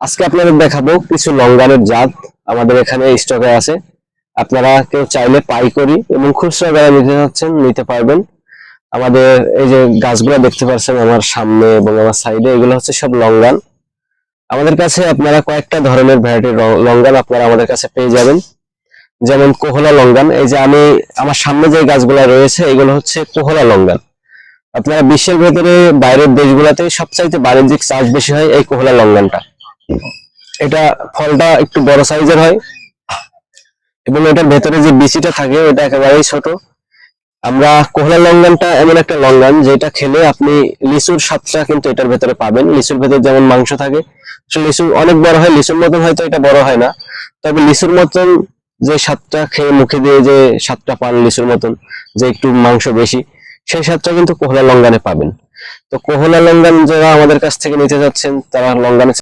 আজকে আপনাদের দেখাবো কিছু লঙ্গানের জাত আমাদের এখানে স্টকে আছে। আপনারা কেউ চাইলে পাইকারি এবং খুচরা যারা নিতে চাচ্ছেন নিতে পারবেন। আমাদের এই যে গাছগুলো দেখতে পাচ্ছেন আমার সামনে এবং আমার সাইডে, এগুলো হচ্ছে সব লঙ্গান। আমাদের কাছে আপনারা কয়েকটা ধরনের ভ্যারাইটির লঙ্গান আপনারা আমাদের কাছে পেয়ে যাবেন। যেমন কোহলা লঙ্গান, এই যে আমি আমার সামনে যে গাছগুলো রয়েছে এগুলো হচ্ছে কোহলা লঙ্গান। আপনারা বিশ্বের ভেতরে বাইরের দেশগুলোতে সবচাইতে বাণিজ্যিক চাষ বেশি হয় এই কোহলা লঙ্গানটা। এটা ফলটা একটু বড় সাইজের হয় এবং এটার ভেতরে যে বিচিটা থাকে এটা একেবারেই ছোট। আমরা কোহলা লঙ্গানটা এমন একটা লঙ্গান যেটা খেলে আপনি লিচুর স্বাদটা কিন্তু এটার ভেতরে পাবেন। লিচুর ভেতরে যেমন মাংস থাকে, লিচু অনেক বড় হয়, লিচুর মতন হয়তো এটা বড় হয় না, তবে লিচুর মতন যে স্বাদটা খেয়ে মুখে দিয়ে যে স্বাদটা পান লিচুর মতন, যে একটু মাংস বেশি, সেই স্বাদটা কিন্তু কোহলা লঙ্গানে পাবেন। তো কোহলা লঙ্গান যারা আমাদের কাছ থেকে নিতে যাচ্ছেন তারা লঙ্গানে